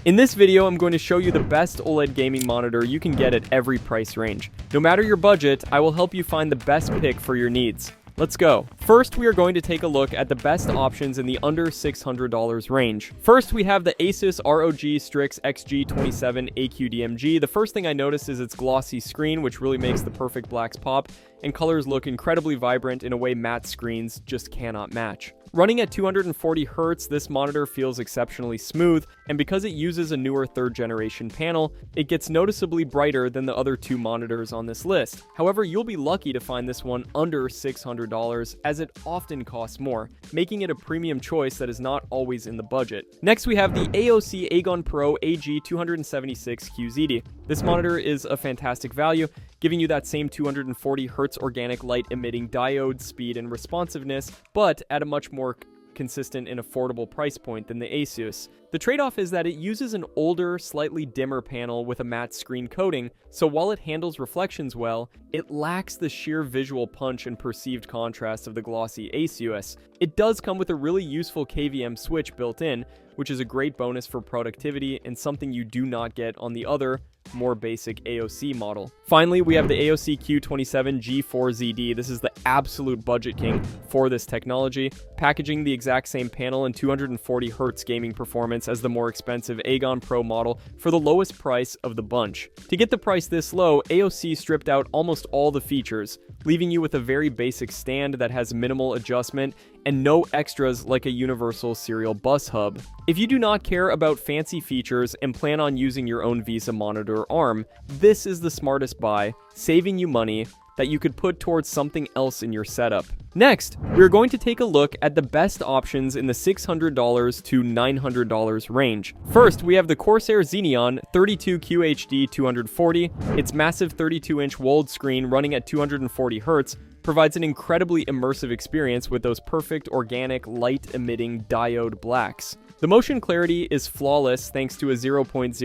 In this video, I'm going to show you the best OLED gaming monitor you can get at every price range. No matter your budget, I will help you find the best pick for your needs. Let's go. First, we are going to take a look at the best options in the under $600 range. First, we have the ASUS ROG Strix XG27AQDMG. The first thing I noticed is its glossy screen, which really makes the perfect blacks pop, and colors look incredibly vibrant in a way matte screens just cannot match. Running at 240 Hz, this monitor feels exceptionally smooth, and because it uses a newer 3rd generation panel, it gets noticeably brighter than the other two monitors on this list. However, you'll be lucky to find this one under $600, as it often costs more, making it a premium choice that is not always in the budget. Next, we have the AOC Agon PRO AG276QZD. This monitor is a fantastic value, giving you that same 240 Hz organic light emitting diode speed and responsiveness, but at a much more consistent and affordable price point than the ASUS. The trade-off is that it uses an older, slightly dimmer panel with a matte screen coating, so while it handles reflections well, it lacks the sheer visual punch and perceived contrast of the glossy ASUS. It does come with a really useful KVM switch built in, which is a great bonus for productivity and something you do not get on the other, more basic AOC model. Finally, we have the AOC Q27G4ZD. This is the absolute budget king for this technology, packaging the exact same panel and 240 Hz gaming performance as the more expensive Agon Pro model for the lowest price of the bunch. To get the price this low, AOC stripped out almost all the features, leaving you with a very basic stand that has minimal adjustment and no extras like a universal serial bus hub. If you do not care about fancy features and plan on using your own VESA monitor arm, this is the smartest buy, saving you money that you could put towards something else in your setup. Next, we're going to take a look at the best options in the $600 to $900 range. First, we have the Corsair XENEON 32QHD240. Its massive 32-inch WOLED screen running at 240 Hz provides an incredibly immersive experience with those perfect organic light-emitting diode blacks. The motion clarity is flawless thanks to a 0.03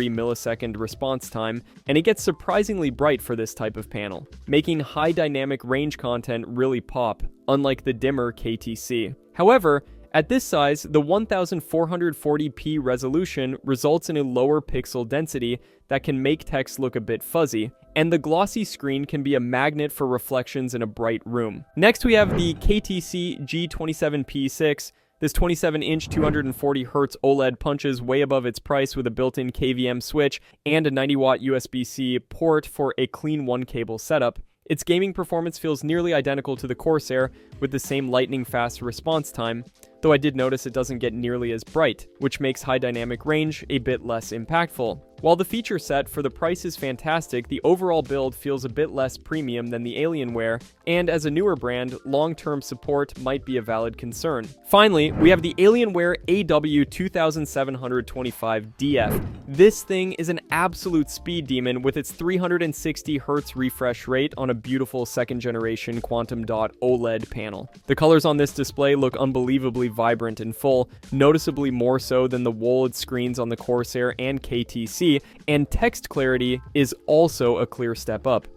millisecond response time, and it gets surprisingly bright for this type of panel, making high dynamic range content really pop, unlike the dimmer KTC. However, at this size, the 1440p resolution results in a lower pixel density that can make text look a bit fuzzy, and the glossy screen can be a magnet for reflections in a bright room. Next, we have the KTC G27P6. This 27-inch 240 Hz OLED punches way above its price with a built-in KVM switch and a 90-watt USB-C port for a clean one-cable setup. Its gaming performance feels nearly identical to the Corsair, with the same lightning-fast response time, though I did notice it doesn't get nearly as bright, which makes high dynamic range a bit less impactful. While the feature set for the price is fantastic, the overall build feels a bit less premium than the Alienware, and as a newer brand, long-term support might be a valid concern. Finally, we have the Alienware AW2725DF. This thing is an absolute speed demon with its 360 Hz refresh rate on a beautiful 2nd generation quantum dot OLED panel. The colors on this display look unbelievably vibrant and full, noticeably more so than the WOLED screens on the Corsair and KTC, and text clarity is also a clear step up.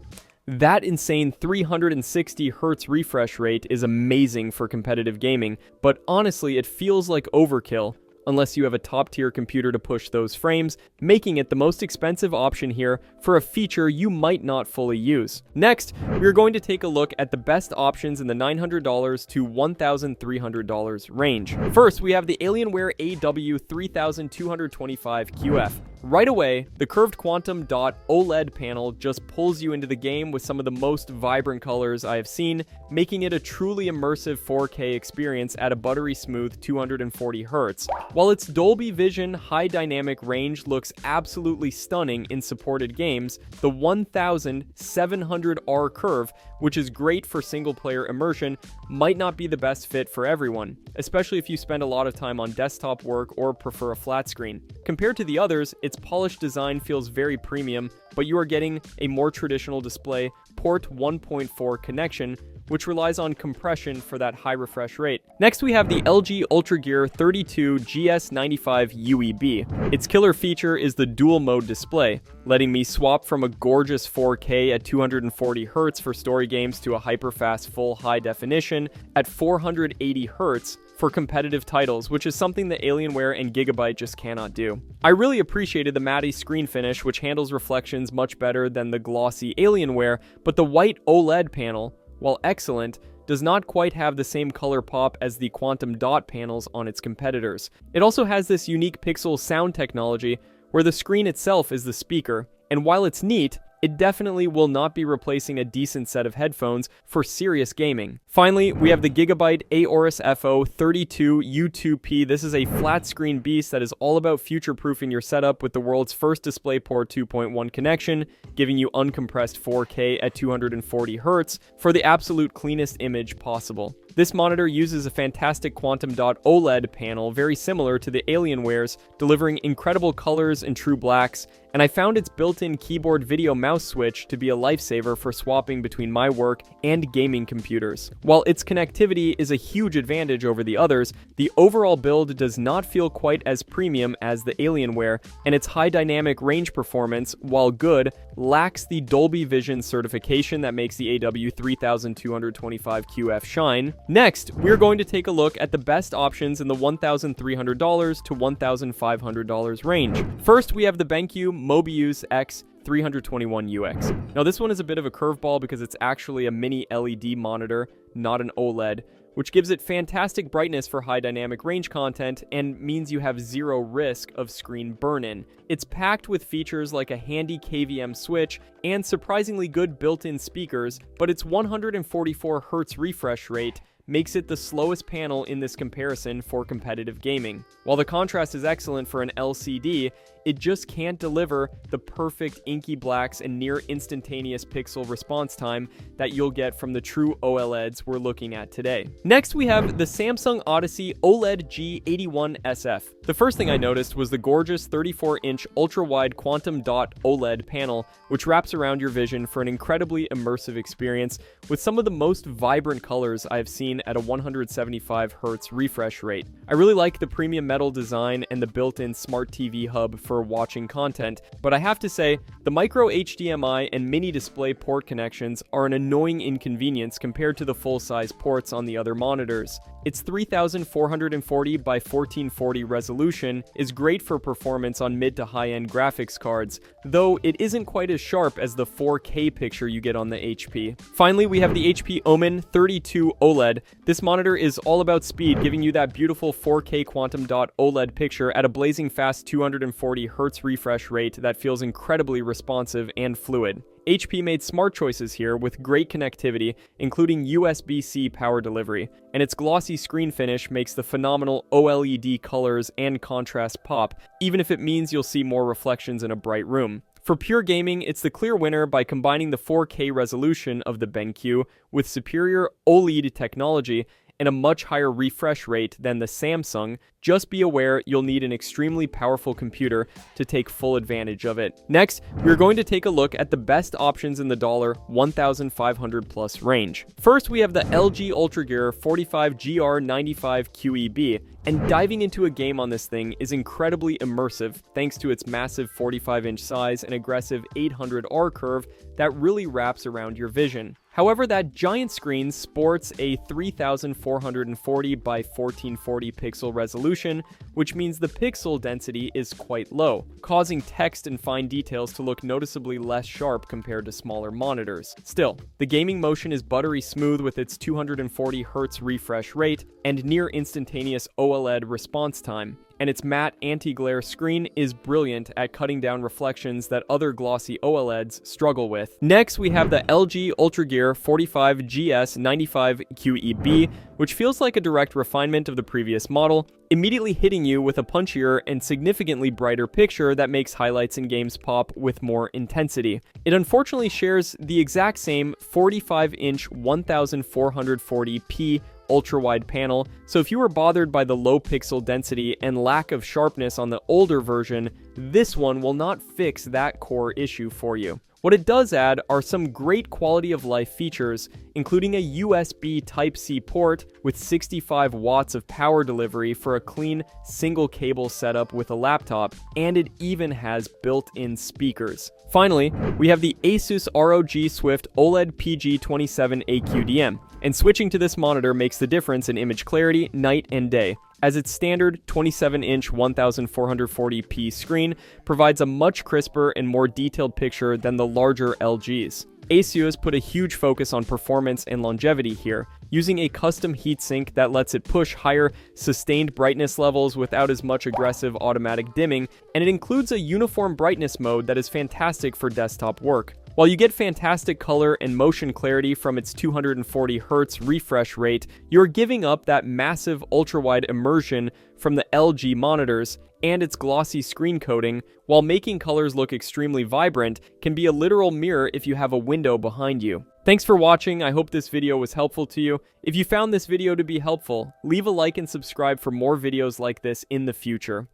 That insane 360 Hz refresh rate is amazing for competitive gaming, but honestly it feels like overkill unless you have a top-tier computer to push those frames, making it the most expensive option here for a feature you might not fully use. Next, we're going to take a look at the best options in the $900 to $1,300 range. First, we have the Alienware AW3225QF. Right away, the curved quantum dot OLED panel just pulls you into the game with some of the most vibrant colors I have seen, making it a truly immersive 4K experience at a buttery smooth 240 Hz. While its Dolby Vision high dynamic range looks absolutely stunning in supported games, the 1700R curve, which is great for single-player immersion, might not be the best fit for everyone, especially if you spend a lot of time on desktop work or prefer a flat screen. Compared to the others, its polished design feels very premium, but you are getting a more traditional display port 1.4 connection, which relies on compression for that high refresh rate. Next, we have the LG UltraGear 32GS95UEB. Its killer feature is the dual mode display, letting me swap from a gorgeous 4K at 240 Hz for story games to a hyper-fast full high definition at 480 Hz for competitive titles, which is something that Alienware and Gigabyte just cannot do. I really appreciated the matte screen finish, which handles reflections much better than the glossy Alienware, but the white OLED panel, while excellent, does not quite have the same color pop as the quantum dot panels on its competitors. It also has this unique pixel sound technology, where the screen itself is the speaker, and while it's neat, it definitely will not be replacing a decent set of headphones for serious gaming. Finally, we have the Gigabyte AOC FO32U2P. This is a flat screen beast that is all about future-proofing your setup with the world's first DisplayPort 2.1 connection, giving you uncompressed 4K at 240 Hz for the absolute cleanest image possible. This monitor uses a fantastic quantum dot OLED panel, very similar to the Alienware's, delivering incredible colors and true blacks, and I found its built-in keyboard video mouse switch to be a lifesaver for swapping between my work and gaming computers. While its connectivity is a huge advantage over the others, the overall build does not feel quite as premium as the Alienware, and its high dynamic range performance, while good, lacks the Dolby Vision certification that makes the AW3225QF shine. Next, we're going to take a look at the best options in the $1,300 to $1,500 range. First, we have the BenQ Mobius X 321UX. Now this one is a bit of a curveball because it's actually a mini LED monitor, not an OLED, which gives it fantastic brightness for high dynamic range content and means you have zero risk of screen burn-in. It's packed with features like a handy KVM switch and surprisingly good built-in speakers, but its 144 Hz refresh rate makes it the slowest panel in this comparison for competitive gaming. While the contrast is excellent for an LCD, it just can't deliver the perfect inky blacks and near instantaneous pixel response time that you'll get from the true OLEDs we're looking at today. Next, we have the Samsung Odyssey OLED G81SF. The first thing I noticed was the gorgeous 34-inch ultra-wide quantum dot OLED panel, which wraps around your vision for an incredibly immersive experience with some of the most vibrant colors I've seen at a 175 Hz refresh rate. I really like the premium metal design and the built-in smart TV hub for watching content, but I have to say, the micro HDMI and mini display port connections are an annoying inconvenience compared to the full-size ports on the other monitors. Its 3440 by 1440 resolution is great for performance on mid to high-end graphics cards, though it isn't quite as sharp as the 4K picture you get on the HP. Finally, we have the HP OMEN 32 OLED. This monitor is all about speed, giving you that beautiful 4K quantum dot OLED picture at a blazing fast 240 Hz refresh rate that feels incredibly responsive and fluid. HP made smart choices here with great connectivity, including USB-C power delivery, and its glossy screen finish makes the phenomenal OLED colors and contrast pop, even if it means you'll see more reflections in a bright room. For pure gaming, it's the clear winner by combining the 4K resolution of the BenQ with superior OLED technology and a much higher refresh rate than the Samsung. Just be aware you'll need an extremely powerful computer to take full advantage of it. Next, we're going to take a look at the best options in the $1,500 plus range. First, we have the LG UltraGear 45GR95QEB, and diving into a game on this thing is incredibly immersive thanks to its massive 45-inch size and aggressive 800R curve that really wraps around your vision. However, that giant screen sports a 3440 by 1440 pixel resolution, which means the pixel density is quite low, causing text and fine details to look noticeably less sharp compared to smaller monitors. Still, the gaming motion is buttery smooth with its 240 Hz refresh rate and near instantaneous OLED response time, and its matte anti-glare screen is brilliant at cutting down reflections that other glossy OLEDs struggle with. Next, we have the LG UltraGear 45GS95QEB, which feels like a direct refinement of the previous model, immediately hitting you with a punchier and significantly brighter picture that makes highlights in games pop with more intensity. It unfortunately shares the exact same 45-inch 1440p ultra-wide panel, so if you were bothered by the low pixel density and lack of sharpness on the older version, this one will not fix that core issue for you. What it does add are some great quality of life features, including a USB Type-C port with 65 watts of power delivery for a clean single cable setup with a laptop, and it even has built-in speakers. Finally, we have the ASUS ROG Swift OLED PG27AQDM, and switching to this monitor makes the difference in image clarity night and day, as its standard 27-inch 1440p screen provides a much crisper and more detailed picture than the larger LGs. ASUS put a huge focus on performance and longevity here, using a custom heatsink that lets it push higher sustained brightness levels without as much aggressive automatic dimming, and it includes a uniform brightness mode that is fantastic for desktop work. While you get fantastic color and motion clarity from its 240Hz refresh rate, you're giving up that massive ultra-wide immersion from the LG monitors, and its glossy screen coating, while making colors look extremely vibrant, can be a literal mirror if you have a window behind you. Thanks for watching. I hope this video was helpful to you. If you found this video to be helpful, leave a like and subscribe for more videos like this in the future.